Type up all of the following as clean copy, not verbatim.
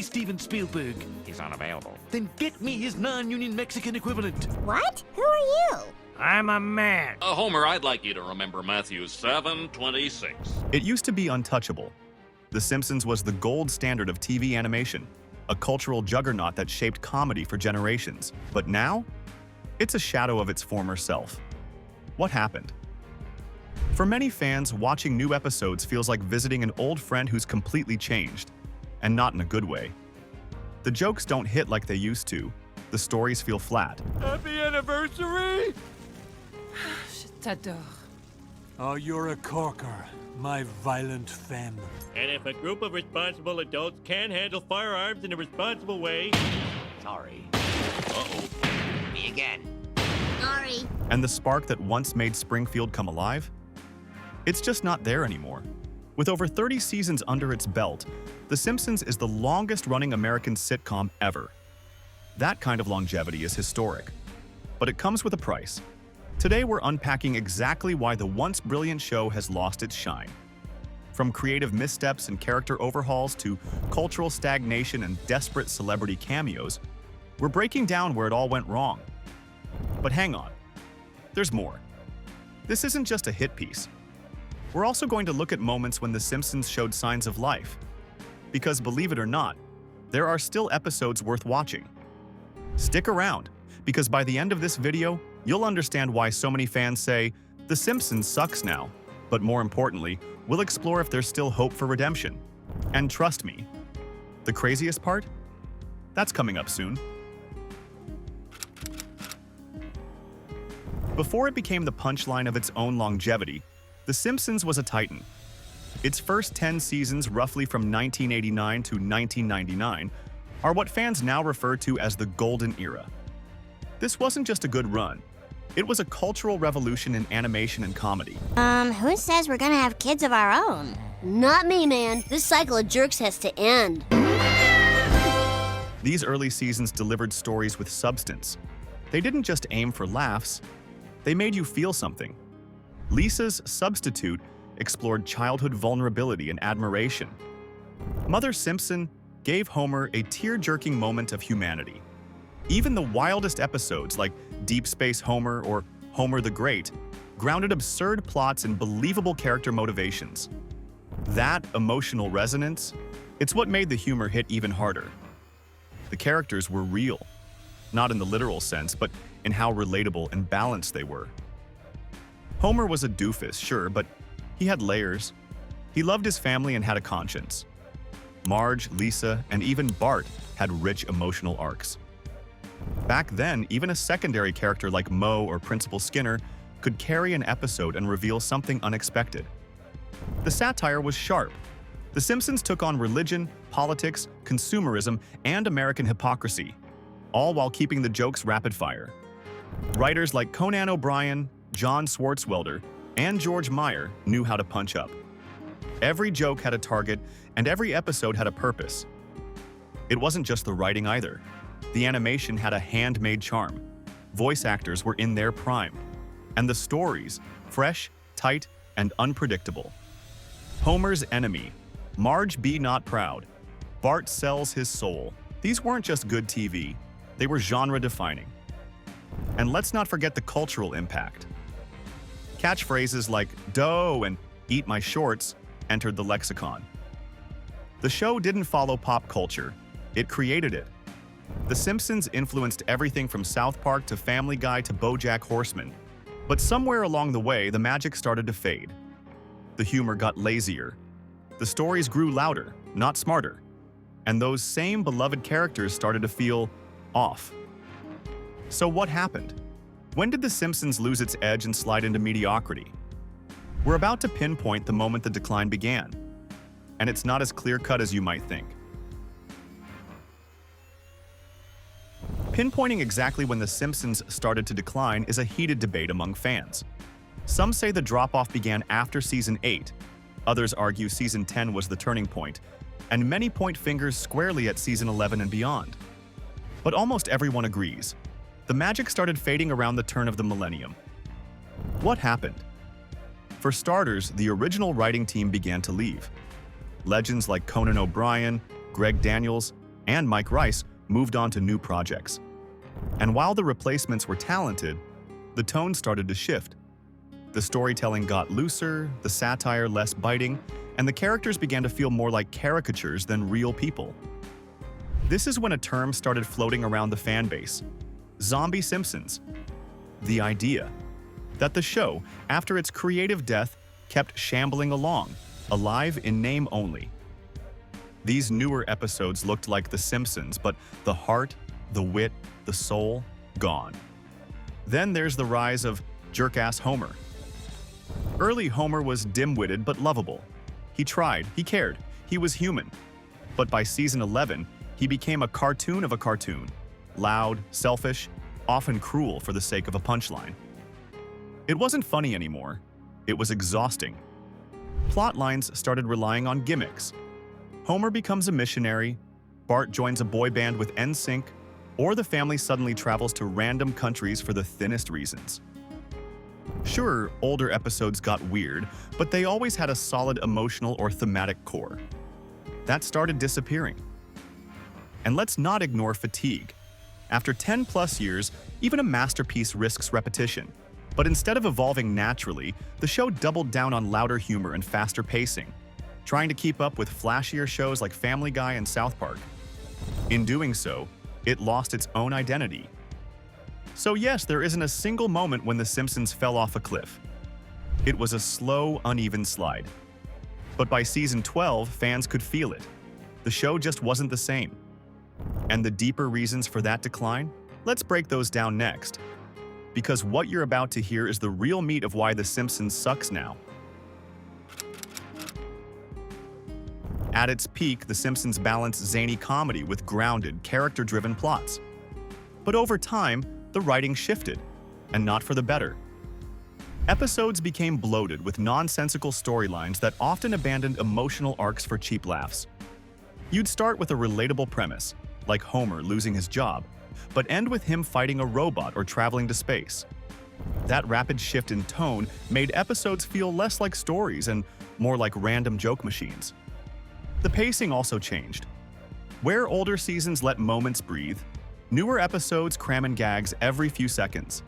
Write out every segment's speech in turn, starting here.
Steven Spielberg. He's unavailable. Then get me his non-union Mexican equivalent. What? Who are you? I'm a man. Homer, I'd like you to remember Matthew 7:26. It used to be untouchable. The Simpsons was the gold standard of TV animation, a cultural juggernaut that shaped comedy for generations. But now, it's a shadow of its former self. What happened? For many fans, watching new episodes feels like visiting an old friend who's completely changed, and not in a good way. The jokes don't hit like they used to. The stories feel flat. Happy anniversary! Je t'adore. Oh, you're a corker, my violent femme. And if a group of responsible adults can't handle firearms in a responsible way... Sorry. Uh-oh. Me again. Sorry. And the spark that once made Springfield come alive? It's just not there anymore. With over 30 seasons under its belt, The Simpsons is the longest-running American sitcom ever. That kind of longevity is historic. But it comes with a price. Today we're unpacking exactly why the once brilliant show has lost its shine. From creative missteps and character overhauls to cultural stagnation and desperate celebrity cameos, we're breaking down where it all went wrong. But hang on, there's more. This isn't just a hit piece. We're also going to look at moments when The Simpsons showed signs of life. Because believe it or not, there are still episodes worth watching. Stick around, because by the end of this video, you'll understand why so many fans say, The Simpsons sucks now. But more importantly, we'll explore if there's still hope for redemption. And trust me, the craziest part? That's coming up soon. Before it became the punchline of its own longevity, The Simpsons was a titan. Its first 10 seasons, roughly from 1989 to 1999, are what fans now refer to as the Golden Era. This wasn't just a good run. It was a cultural revolution in animation and comedy. Who says we're gonna have kids of our own? Not me, man. This cycle of jerks has to end. These early seasons delivered stories with substance. They didn't just aim for laughs, they made you feel something. Lisa's Substitute explored childhood vulnerability and admiration. Mother Simpson gave Homer a tear-jerking moment of humanity. Even the wildest episodes like Deep Space Homer or Homer the Great grounded absurd plots in believable character motivations. That emotional resonance, it's what made the humor hit even harder. The characters were real, not in the literal sense, but in how relatable and balanced they were. Homer was a doofus, sure, but he had layers. He loved his family and had a conscience. Marge, Lisa, and even Bart had rich emotional arcs. Back then, even a secondary character like Moe or Principal Skinner could carry an episode and reveal something unexpected. The satire was sharp. The Simpsons took on religion, politics, consumerism, and American hypocrisy, all while keeping the jokes rapid-fire. Writers like Conan O'Brien, John Swartzwelder, and George Meyer knew how to punch up. Every joke had a target, and every episode had a purpose. It wasn't just the writing either. The animation had a handmade charm. Voice actors were in their prime. And the stories, fresh, tight, and unpredictable. Homer's enemy, Marge be not proud. Bart sells his soul. These weren't just good TV, they were genre-defining. And let's not forget the cultural impact. Catchphrases like "dough" and "eat my shorts" entered the lexicon. The show didn't follow pop culture, it created it. The Simpsons influenced everything from South Park to Family Guy to BoJack Horseman. But somewhere along the way, the magic started to fade. The humor got lazier. The stories grew louder, not smarter. And those same beloved characters started to feel off. So what happened? When did The Simpsons lose its edge and slide into mediocrity? We're about to pinpoint the moment the decline began. And it's not as clear-cut as you might think. Pinpointing exactly when The Simpsons started to decline is a heated debate among fans. Some say the drop-off began after Season 8, others argue Season 10 was the turning point, and many point fingers squarely at Season 11 and beyond. But almost everyone agrees. The magic started fading around the turn of the millennium. What happened? For starters, the original writing team began to leave. Legends like Conan O'Brien, Greg Daniels, and Mike Rice moved on to new projects. And while the replacements were talented, the tone started to shift. The storytelling got looser, the satire less biting, and the characters began to feel more like caricatures than real people. This is when a term started floating around the fan base: zombie Simpsons. The idea that the show, after its creative death, kept shambling along, alive in name only. These newer episodes looked like The Simpsons, but the heart, the wit, the soul, gone. Then there's the rise of jerk-ass Homer. Early Homer was dim-witted but lovable. He tried, he cared, he was human. But by season 11, he became a cartoon of a cartoon. Loud, selfish, often cruel for the sake of a punchline. It wasn't funny anymore. It was exhausting. Plot lines started relying on gimmicks. Homer becomes a missionary, Bart joins a boy band with NSYNC, or the family suddenly travels to random countries for the thinnest reasons. Sure, older episodes got weird, but they always had a solid emotional or thematic core. That started disappearing. And let's not ignore fatigue. After 10+ years, even a masterpiece risks repetition. But instead of evolving naturally, the show doubled down on louder humor and faster pacing, trying to keep up with flashier shows like Family Guy and South Park. In doing so, it lost its own identity. So yes, there isn't a single moment when The Simpsons fell off a cliff. It was a slow, uneven slide. But by season 12, fans could feel it. The show just wasn't the same. And the deeper reasons for that decline? Let's break those down next. Because what you're about to hear is the real meat of why The Simpsons sucks now. At its peak, The Simpsons balanced zany comedy with grounded, character-driven plots. But over time, the writing shifted, and not for the better. Episodes became bloated with nonsensical storylines that often abandoned emotional arcs for cheap laughs. You'd start with a relatable premise, like Homer losing his job, but end with him fighting a robot or traveling to space. That rapid shift in tone made episodes feel less like stories and more like random joke machines. The pacing also changed. Where older seasons let moments breathe, newer episodes cram in gags every few seconds.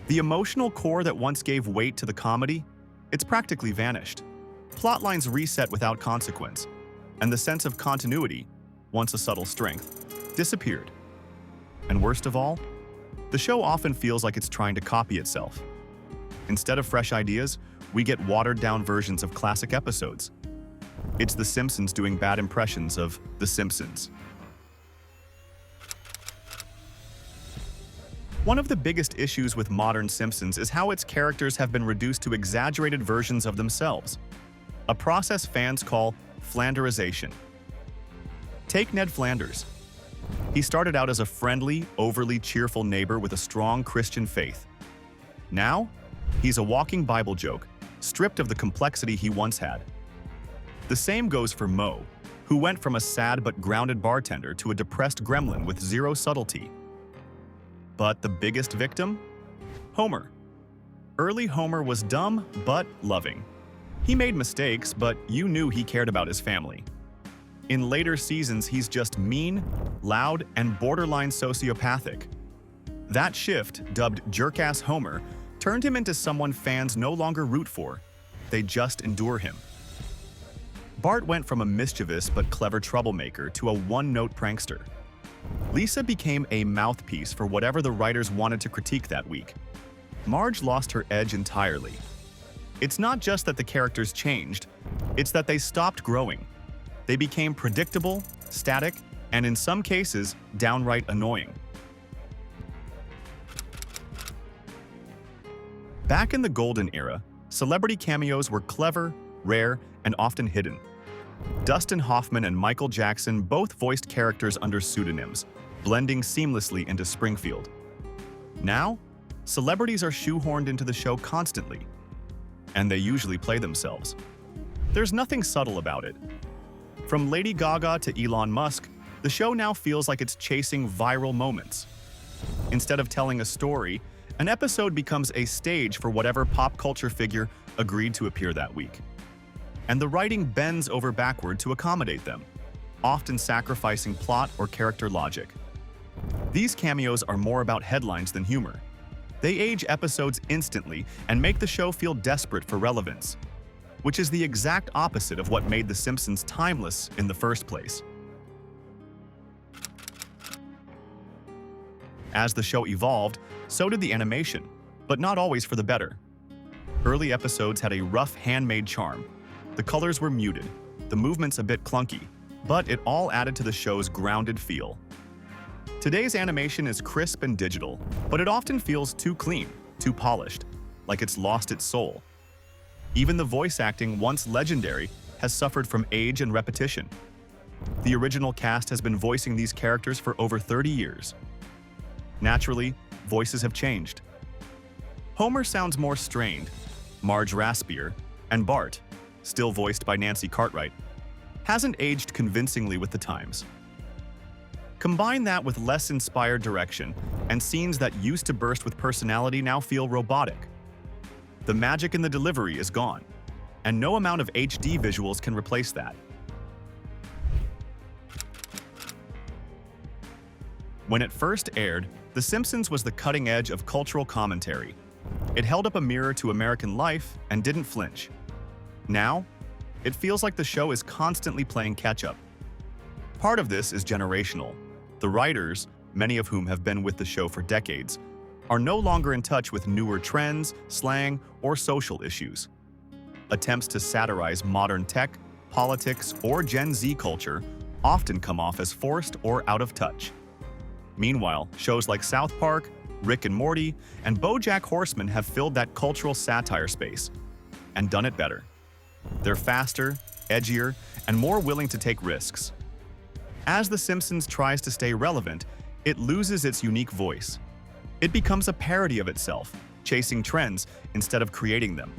The emotional core that once gave weight to the comedy, it's practically vanished. Plotlines reset without consequence, and the sense of continuity, once a subtle strength, disappeared. And worst of all, the show often feels like it's trying to copy itself. Instead of fresh ideas, we get watered-down versions of classic episodes. It's The Simpsons doing bad impressions of The Simpsons. One of the biggest issues with modern Simpsons is how its characters have been reduced to exaggerated versions of themselves, a process fans call Flanderization. Take Ned Flanders. He started out as a friendly, overly cheerful neighbor with a strong Christian faith. Now, he's a walking Bible joke, stripped of the complexity he once had. The same goes for Moe, who went from a sad but grounded bartender to a depressed gremlin with zero subtlety. But the biggest victim? Homer. Early Homer was dumb but loving. He made mistakes, but you knew he cared about his family. In later seasons, he's just mean, loud, and borderline sociopathic. That shift, dubbed jerk-ass Homer, turned him into someone fans no longer root for. They just endure him. Bart went from a mischievous but clever troublemaker to a one-note prankster. Lisa became a mouthpiece for whatever the writers wanted to critique that week. Marge lost her edge entirely. It's not just that the characters changed, it's that they stopped growing. They became predictable, static, and in some cases, downright annoying. Back in the golden era, celebrity cameos were clever, rare, and often hidden. Dustin Hoffman and Michael Jackson both voiced characters under pseudonyms, blending seamlessly into Springfield. Now, celebrities are shoehorned into the show constantly, and they usually play themselves. There's nothing subtle about it. From Lady Gaga to Elon Musk, the show now feels like it's chasing viral moments. Instead of telling a story, an episode becomes a stage for whatever pop culture figure agreed to appear that week. And the writing bends over backward to accommodate them. often sacrificing plot or character logic. These cameos are more about headlines than humor. They age episodes instantly and make the show feel desperate for relevance, which is the exact opposite of what made The Simpsons timeless in the first place. As the show evolved, so did the animation, but not always for the better. Early episodes had a rough handmade charm. The colors were muted, the movements a bit clunky, but it all added to the show's grounded feel. Today's animation is crisp and digital, but it often feels too clean, too polished, like it's lost its soul. Even the voice acting, once legendary, has suffered from age and repetition. The original cast has been voicing these characters for over 30 years. Naturally, voices have changed. Homer sounds more strained, Marge raspier, and Bart, still voiced by Nancy Cartwright, hasn't aged convincingly with the times. Combine that with less inspired direction, and scenes that used to burst with personality now feel robotic. The magic in the delivery is gone, and no amount of HD visuals can replace that. When it first aired, The Simpsons was the cutting edge of cultural commentary. It held up a mirror to American life and didn't flinch. Now, it feels like the show is constantly playing catch-up. Part of this is generational. The writers, many of whom have been with the show for decades, are no longer in touch with newer trends, slang, or social issues. Attempts to satirize modern tech, politics, or Gen Z culture often come off as forced or out of touch. Meanwhile, shows like South Park, Rick and Morty, and BoJack Horseman have filled that cultural satire space, and done it better. They're faster, edgier, and more willing to take risks. As The Simpsons tries to stay relevant, it loses its unique voice. It becomes a parody of itself, chasing trends instead of creating them.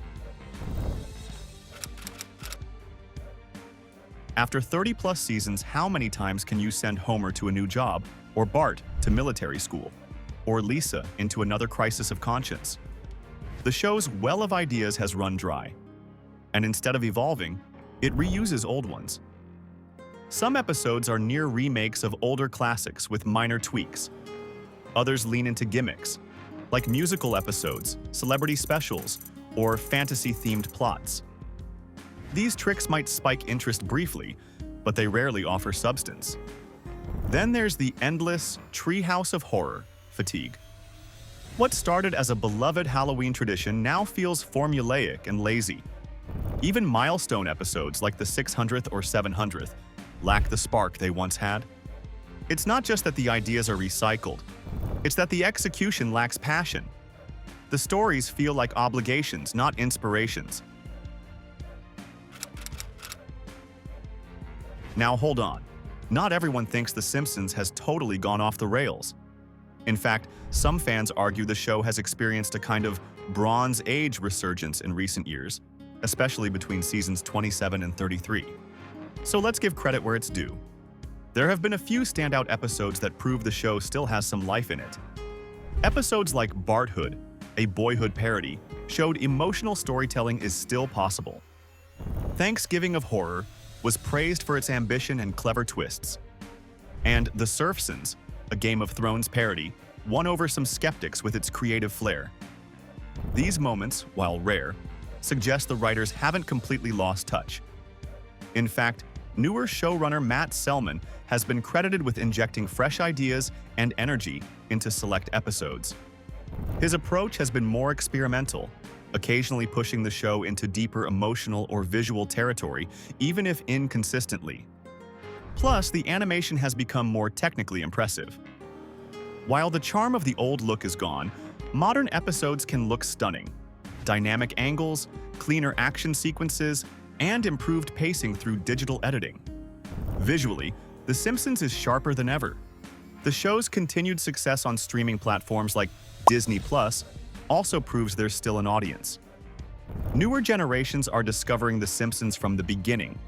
After 30-plus seasons, how many times can you send Homer to a new job, or Bart to military school, or Lisa into another crisis of conscience? The show's well of ideas has run dry, and instead of evolving, it reuses old ones. Some episodes are near remakes of older classics with minor tweaks. Others lean into gimmicks, like musical episodes, celebrity specials, or fantasy-themed plots. These tricks might spike interest briefly, but they rarely offer substance. Then there's the endless treehouse of horror fatigue. What started as a beloved Halloween tradition now feels formulaic and lazy. Even milestone episodes like the 600th or 700th lack the spark they once had. It's not just that the ideas are recycled, it's that the execution lacks passion. The stories feel like obligations, not inspirations. Now hold on. Not everyone thinks The Simpsons has totally gone off the rails. In fact, some fans argue the show has experienced a kind of Bronze Age resurgence in recent years, especially between seasons 27 and 33. So let's give credit where it's due. There have been a few standout episodes that prove the show still has some life in it. Episodes like Barthood, a boyhood parody, showed emotional storytelling is still possible. Thanksgiving of Horror was praised for its ambition and clever twists. And The Surfsons, a Game of Thrones parody, won over some skeptics with its creative flair. These moments, while rare, suggest the writers haven't completely lost touch. In fact, newer showrunner Matt Selman has been credited with injecting fresh ideas and energy into select episodes. His approach has been more experimental, occasionally pushing the show into deeper emotional or visual territory, even if inconsistently. Plus, the animation has become more technically impressive. While the charm of the old look is gone, modern episodes can look stunning. Dynamic angles, cleaner action sequences, and improved pacing through digital editing. Visually, The Simpsons is sharper than ever. The show's continued success on streaming platforms like Disney Plus also proves there's still an audience. Newer generations are discovering The Simpsons from the beginning,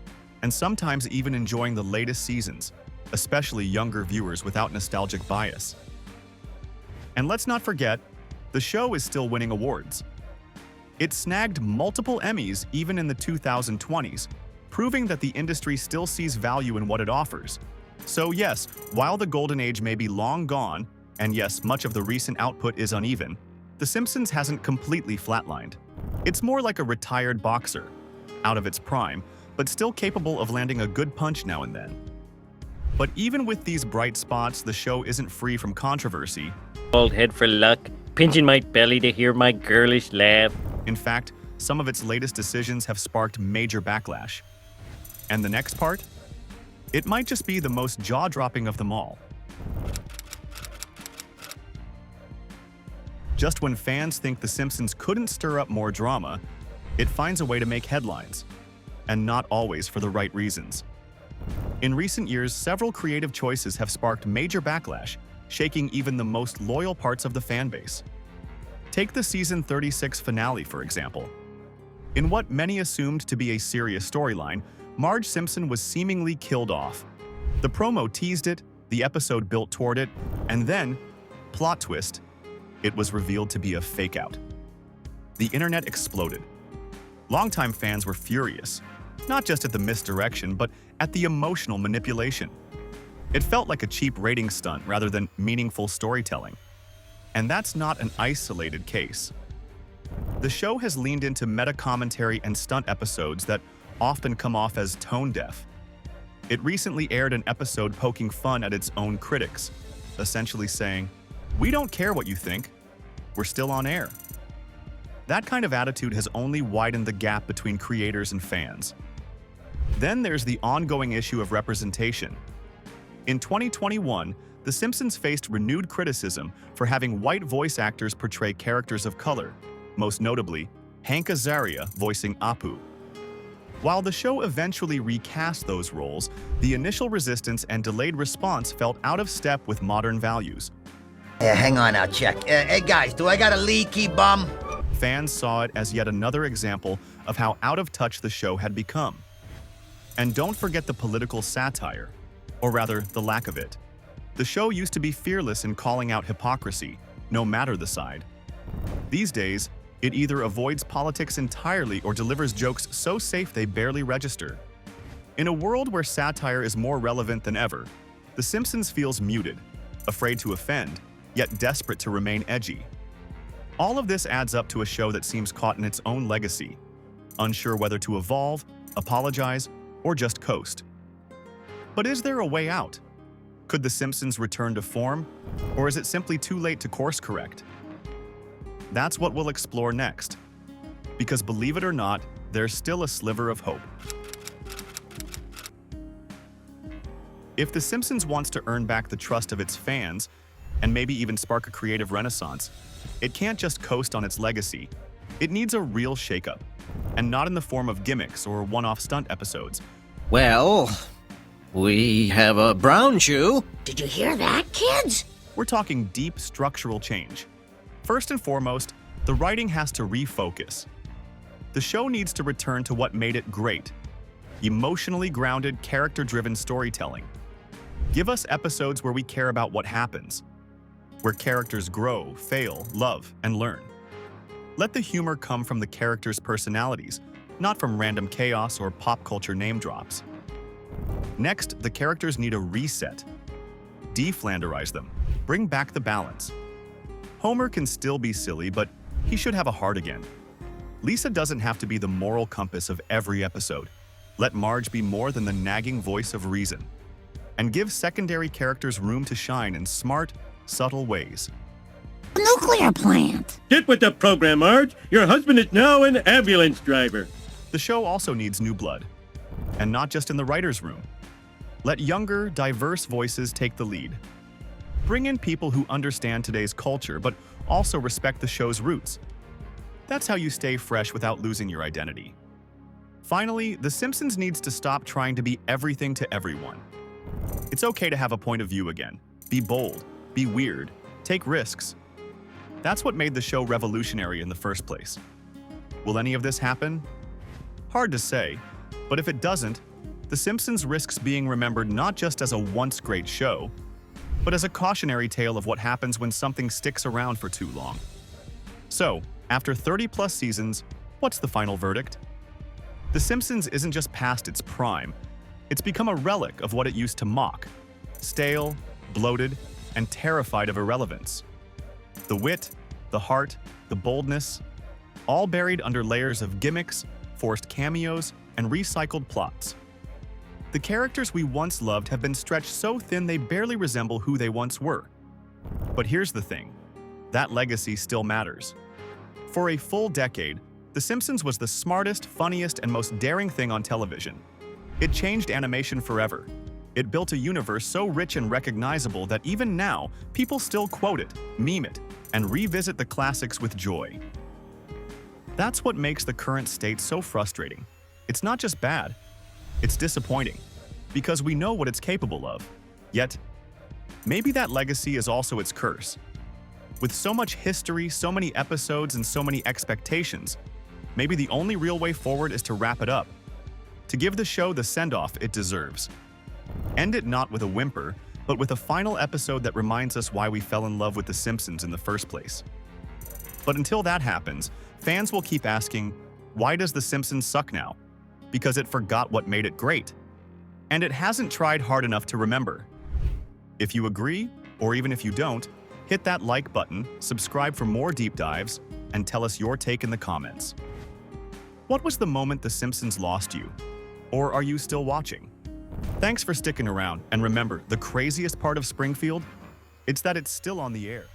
and sometimes even enjoying the latest seasons, especially younger viewers without nostalgic bias. And let's not forget, the show is still winning awards. It snagged multiple Emmys even in the 2020s, proving that the industry still sees value in what it offers. So yes, while the golden age may be long gone, and yes, much of the recent output is uneven, The Simpsons hasn't completely flatlined. It's more like a retired boxer, out of its prime, but still capable of landing a good punch now and then. But even with these bright spots, the show isn't free from controversy. Bald head for luck, pinching my belly to hear my girlish laugh. In fact, some of its latest decisions have sparked major backlash. And the next part? It might just be the most jaw-dropping of them all. Just when fans think The Simpsons couldn't stir up more drama, it finds a way to make headlines, and not always for the right reasons. In recent years, several creative choices have sparked major backlash, shaking even the most loyal parts of the fan base. Take the season 36 finale, for example. In what many assumed to be a serious storyline, Marge Simpson was seemingly killed off. The promo teased it, the episode built toward it, and then, plot twist, it was revealed to be a fake-out. The internet exploded. Longtime fans were furious, not just at the misdirection, but at the emotional manipulation. It felt like a cheap rating stunt rather than meaningful storytelling. And that's not an isolated case. The show has leaned into meta-commentary and stunt episodes that often come off as tone-deaf. It recently aired an episode poking fun at its own critics, essentially saying, "We don't care what you think. We're still on air." That kind of attitude has only widened the gap between creators and fans. Then there's the ongoing issue of representation. In 2021, The Simpsons faced renewed criticism for having white voice actors portray characters of color, most notably Hank Azaria voicing Apu. While the show eventually recast those roles, the initial resistance and delayed response felt out of step with modern values. Yeah, hang on, I'll check. Hey guys, do I got a leaky bum? Fans saw it as yet another example of how out of touch the show had become. And don't forget the political satire, or rather, the lack of it. The show used to be fearless in calling out hypocrisy, no matter the side. These days, it either avoids politics entirely or delivers jokes so safe they barely register. In a world where satire is more relevant than ever, The Simpsons feels muted, afraid to offend, yet desperate to remain edgy. All of this adds up to a show that seems caught in its own legacy, unsure whether to evolve, apologize, or just coast. But is there a way out? Could The Simpsons return to form, or is it simply too late to course correct? That's what we'll explore next. Because believe it or not, there's still a sliver of hope. If The Simpsons wants to earn back the trust of its fans, and maybe even spark a creative renaissance, it can't just coast on its legacy. It needs a real shakeup, and not in the form of gimmicks or one-off stunt episodes. Well, we have a brown shoe. Did you hear that, kids? We're talking deep structural change. First and foremost, the writing has to refocus. The show needs to return to what made it great: emotionally grounded, character-driven storytelling. Give us episodes where we care about what happens, where characters grow, fail, love, and learn. Let the humor come from the characters' personalities, not from random chaos or pop culture name drops. Next, the characters need a reset. De-Flanderize them. Bring back the balance. Homer can still be silly, but he should have a heart again. Lisa doesn't have to be the moral compass of every episode. Let Marge be more than the nagging voice of reason. And give secondary characters room to shine in smart, subtle ways. Nuclear plant. Get with the program, Marge. Your husband is now an ambulance driver. The show also needs new blood. And not just in the writer's room. Let younger, diverse voices take the lead. Bring in people who understand today's culture, but also respect the show's roots. That's how you stay fresh without losing your identity. Finally, The Simpsons needs to stop trying to be everything to everyone. It's okay to have a point of view again. Be bold, be weird, take risks. That's what made the show revolutionary in the first place. Will any of this happen? Hard to say, but if it doesn't, The Simpsons risks being remembered not just as a once great show, but as a cautionary tale of what happens when something sticks around for too long. So, after 30-plus seasons, what's the final verdict? The Simpsons isn't just past its prime, it's become a relic of what it used to mock. Stale, bloated, and terrified of irrelevance. The wit, the heart, the boldness, all buried under layers of gimmicks, forced cameos, and recycled plots. The characters we once loved have been stretched so thin they barely resemble who they once were. But here's the thing, that legacy still matters. For a full decade, The Simpsons was the smartest, funniest, and most daring thing on television. It changed animation forever. It built a universe so rich and recognizable that even now, people still quote it, meme it, and revisit the classics with joy. That's what makes the current state so frustrating. It's not just bad, it's disappointing, because we know what it's capable of. Yet, maybe that legacy is also its curse. With so much history, so many episodes, and so many expectations, maybe the only real way forward is to wrap it up, to give the show the send-off it deserves. End it not with a whimper, but with a final episode that reminds us why we fell in love with The Simpsons in the first place. But until that happens, fans will keep asking, why does The Simpsons suck now? Because it forgot what made it great. And it hasn't tried hard enough to remember. If you agree, or even if you don't, hit that like button, subscribe for more deep dives, and tell us your take in the comments. What was the moment The Simpsons lost you? Or are you still watching? Thanks for sticking around, and remember, the craziest part of Springfield? It's that it's still on the air.